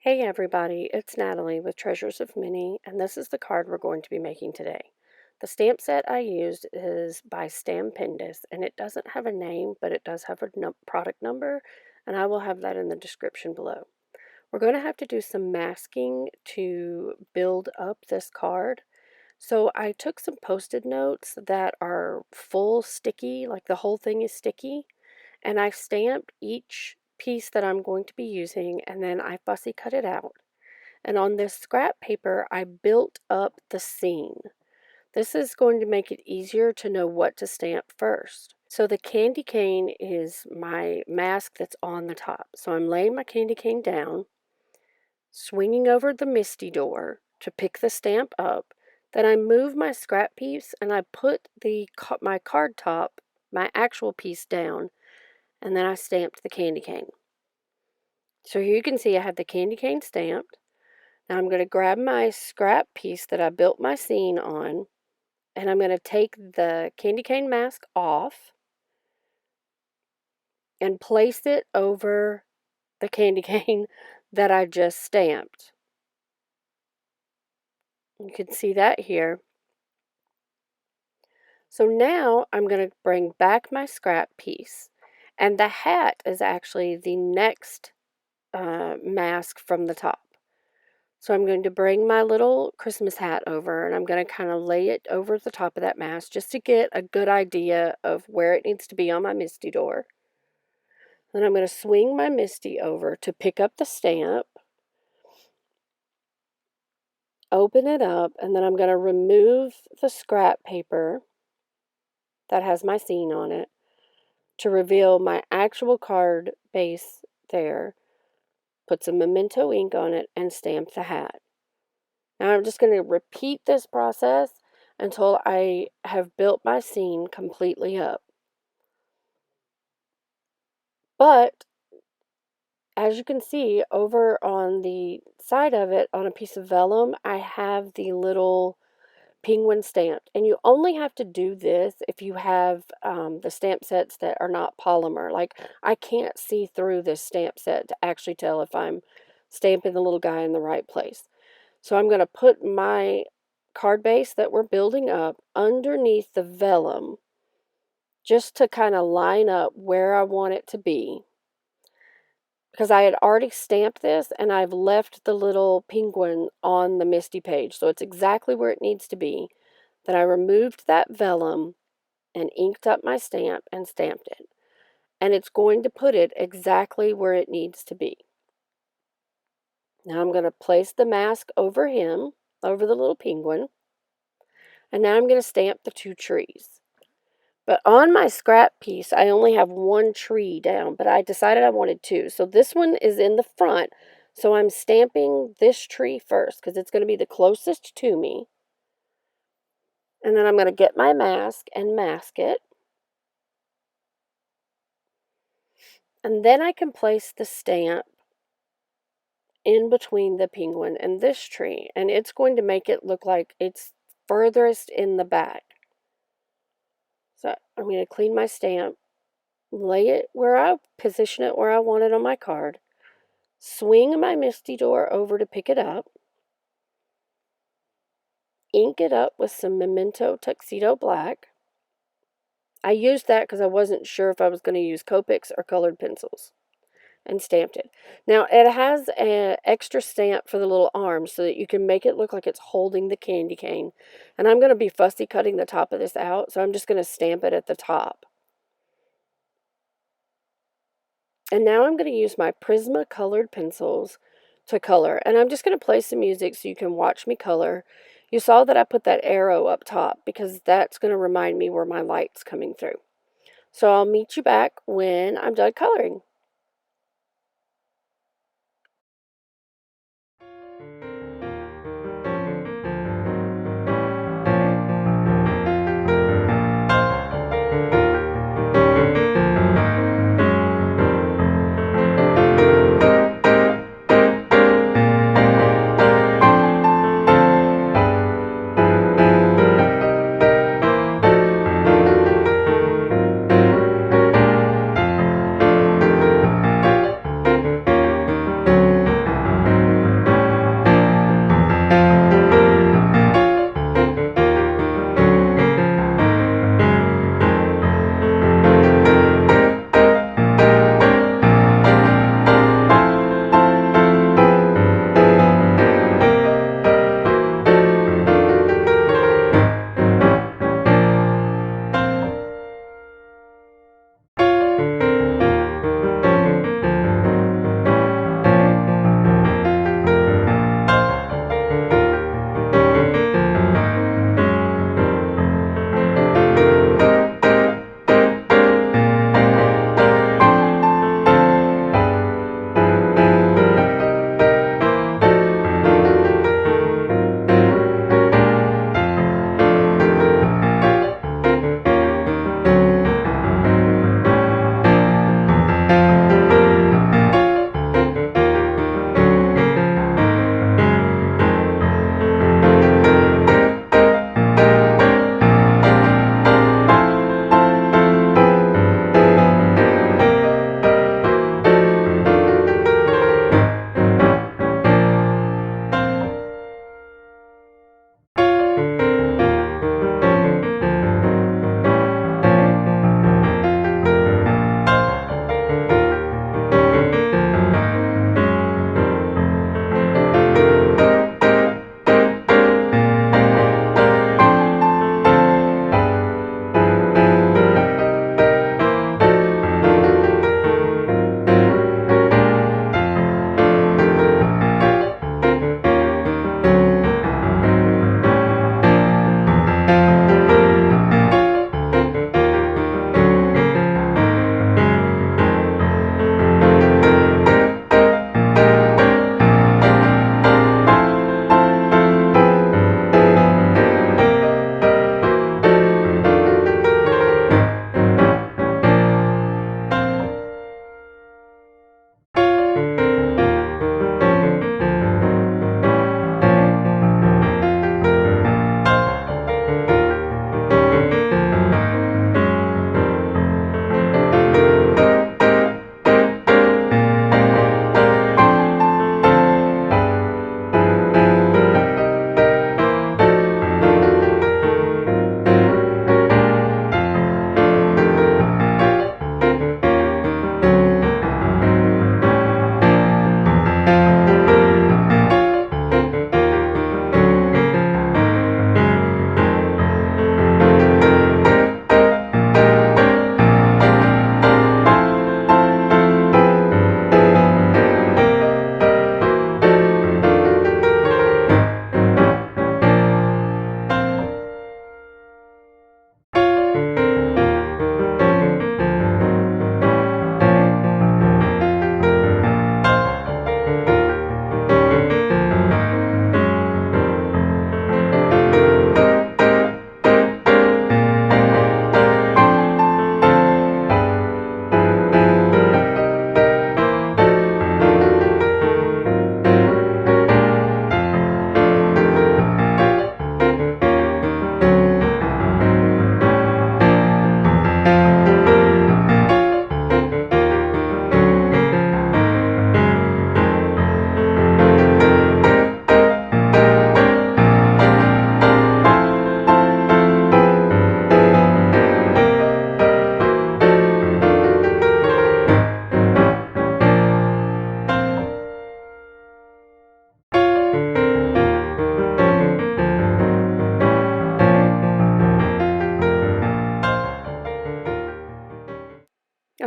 Hey everybody, it's Natalie with Treasures of Mini, and this is the card we're going to be making today. The stamp set I used is by Stampendous, and it doesn't have a name, but it does have a product number, and I will have that in the description below. We're going to have to do some masking to build up this card. So I took some Post-it notes that are full sticky, like the whole thing is sticky, and I stamped each piece that I'm going to be using, and then I fussy cut it out. And on this scrap paper, I built up the scene. This is going to make it easier to know what to stamp first. So the candy cane is my mask that's on the top. So I'm laying my candy cane down, swinging over the Misty door to pick the stamp up. Then I move my scrap piece and I put my card top, my actual piece down, and then I stamped the candy cane. So here you can see I have the candy cane stamped. Now I'm going to grab my scrap piece that I built my scene on, and I'm going to take the candy cane mask off and place it over the candy cane that I just stamped. You can see that here. So now I'm going to bring back my scrap piece, and the hat is actually the next mask from the top. So I'm going to bring my little Christmas hat over, and I'm going to kind of lay it over the top of that mask just to get a good idea of where it needs to be on my Misty door. Then I'm going to swing my Misty over to pick up the stamp, open it up, and then I'm going to remove the scrap paper that has my scene on it to reveal my actual card base there, put some memento ink on it, and stamp the hat. Now I'm just going to repeat this process until I have built my scene completely up. But as you can see over on the side of it, on a piece of vellum, I have the little penguin stamped. And you only have to do this if you have the stamp sets that are not polymer. Like, I can't see through this stamp set to actually tell if I'm stamping the little guy in the right place. So I'm going to put my card base that we're building up underneath the vellum just to kind of line up where I want it to be. Because I had already stamped this and I've left the little penguin on the Misty page. So it's exactly where it needs to be. Then I removed that vellum and inked up my stamp and stamped it. And it's going to put it exactly where it needs to be. Now I'm going to place the mask over him, over the little penguin. And now I'm going to stamp the two trees. But on my scrap piece, I only have one tree down, but I decided I wanted two. So this one is in the front. So I'm stamping this tree first because it's going to be the closest to me. And then I'm going to get my mask and mask it. And then I can place the stamp in between the penguin and this tree. And it's going to make it look like it's furthest in the back. So I'm going to clean my stamp, lay it where I position it where I want it on my card, swing my Misty door over to pick it up, ink it up with some Memento Tuxedo Black. I used that because I wasn't sure if I was going to use Copics or colored pencils, and stamped it. Now it has an extra stamp for the little arms so that you can make it look like it's holding the candy cane. And I'm going to be fussy cutting the top of this out, so I'm just going to stamp it at the top. And now I'm going to use my Prisma colored pencils to color. And I'm just going to play some music so you can watch me color. You saw that I put that arrow up top because that's going to remind me where my light's coming through. So I'll meet you back when I'm done coloring.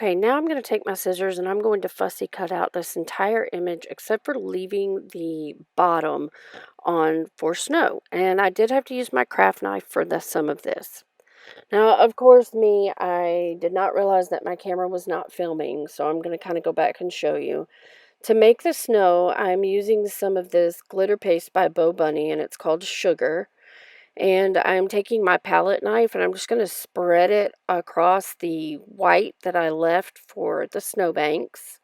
Okay, now I'm going to take my scissors and I'm going to fussy cut out this entire image except for leaving the bottom on for snow. And I did have to use my craft knife for some of this. Now, of course, I did not realize that my camera was not filming, so I'm going to kind of go back and show you. To make the snow, I'm using some of this glitter paste by Bo Bunny, and it's called Sugar. And I'm taking my palette knife and I'm just going to spread it across the white that I left for the snowbanks.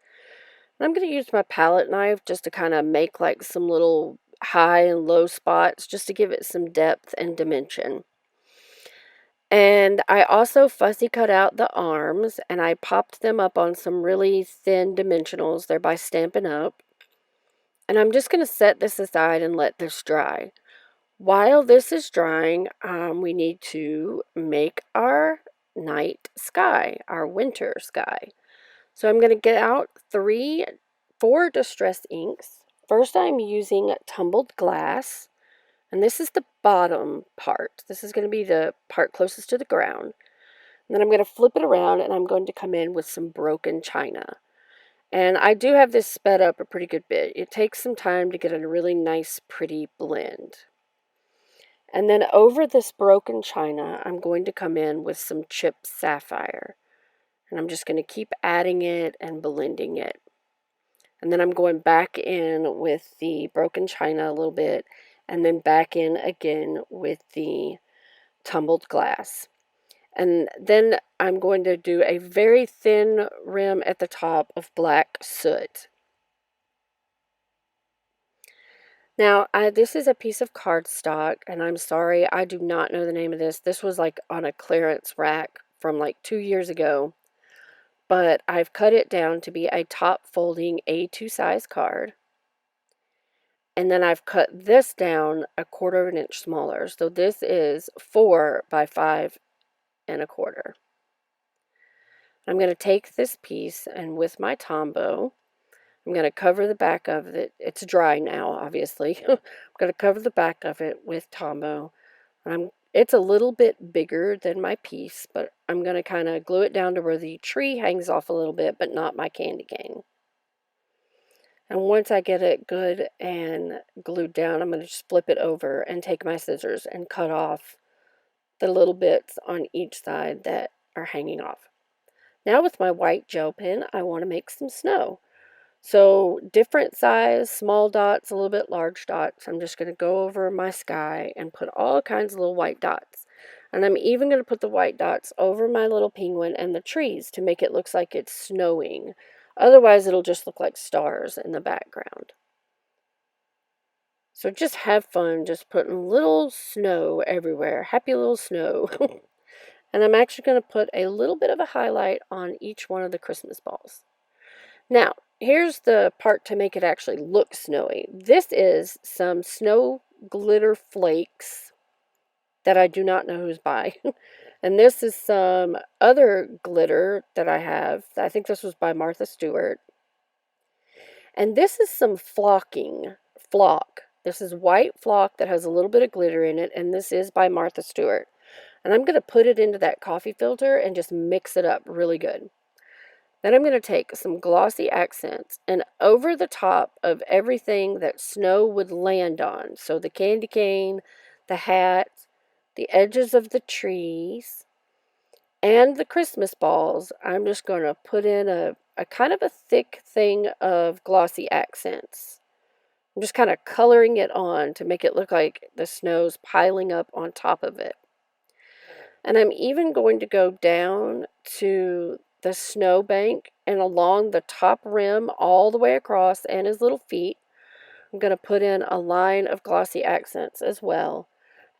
And I'm going to use my palette knife just to kind of make like some little high and low spots just to give it some depth and dimension. And I also fussy cut out the arms and I popped them up on some really thin dimensionals there by Stampin' Up. And I'm just going to set this aside and let this dry. While this is drying, we need to make our night sky, our winter sky. So I'm going to get out four distress inks. First, I'm using tumbled glass, and this is the bottom part. This is going to be the part closest to the ground. And then I'm going to flip it around, and I'm going to come in with some broken china. And I do have this sped up a pretty good bit. It takes some time to get a really nice, pretty blend. And then over this broken china, I'm going to come in with some chipped sapphire. And I'm just going to keep adding it and blending it. And then I'm going back in with the broken china a little bit, and then back in again with the tumbled glass. And then I'm going to do a very thin rim at the top of black soot. Now, this is a piece of cardstock, and I'm sorry, I do not know the name of this. This was like on a clearance rack from like 2 years ago, but I've cut it down to be a top folding A2 size card. And then I've cut this down 1/4 of an inch smaller. So this is 4 by 5 1/4. I'm going to take this piece and with my Tombow, I'm going to cover the back of it. It's dry now, obviously. I'm going to cover the back of it with Tombow. It's a little bit bigger than my piece, but I'm going to kind of glue it down to where the tree hangs off a little bit, but not my candy cane. And once I get it good and glued down, I'm going to just flip it over and take my scissors and cut off the little bits on each side that are hanging off. Now with my white gel pen, I want to make some snow. So different size, small dots, a little bit large dots. I'm just going to go over my sky and put all kinds of little white dots. And I'm even going to put the white dots over my little penguin and the trees to make it look like it's snowing. Otherwise, it'll just look like stars in the background. So just have fun, just putting little snow everywhere. Happy little snow. And I'm actually going to put a little bit of a highlight on each one of the Christmas balls. Now, here's the part to make it actually look snowy. This is some snow glitter flakes that I do not know who's by. And this is some other glitter that I have. I think this was by Martha Stewart. And this is some flock. This is white flock that has a little bit of glitter in it, and this is by Martha Stewart. And I'm going to put it into that coffee filter and just mix it up really good. Then I'm going to take some glossy accents and over the top of everything that snow would land on. So the candy cane, the hat, the edges of the trees, and the Christmas balls, I'm just going to put in a kind of a thick thing of glossy accents. I'm just kind of coloring it on to make it look like the snow's piling up on top of it. And I'm even going to go down to the snowbank and along the top rim all the way across and his little feet. I'm going to put in a line of glossy accents as well.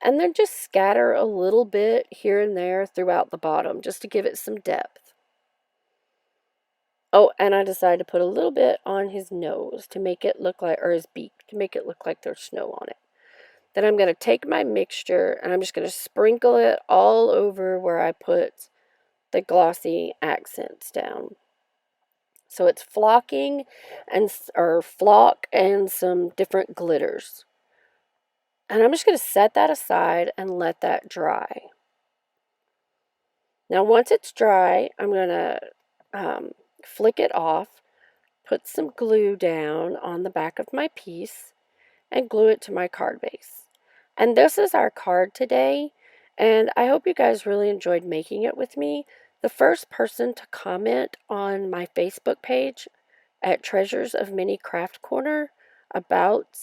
And then just scatter a little bit here and there throughout the bottom just to give it some depth. Oh, and I decided to put a little bit on his nose to make it look like, or his beak, to make it look like there's snow on it. Then I'm going to take my mixture and I'm just going to sprinkle it all over where I put the glossy accents down. So it's flocking or flock and some different glitters. And I'm just going to set that aside and let that dry. Now once it's dry, I'm going to flick it off, put some glue down on the back of my piece, and glue it to my card base. And this is our card today, and I hope you guys really enjoyed making it with me. The first person to comment on my Facebook page at Treasures of Mini Craft Corner about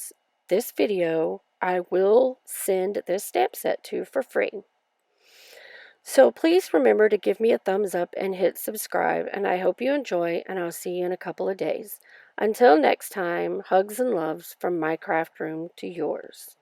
this video, I will send this stamp set to for free. So please remember to give me a thumbs up and hit subscribe, and I hope you enjoy, and I'll see you in a couple of days. Until next time, hugs and loves from my craft room to yours.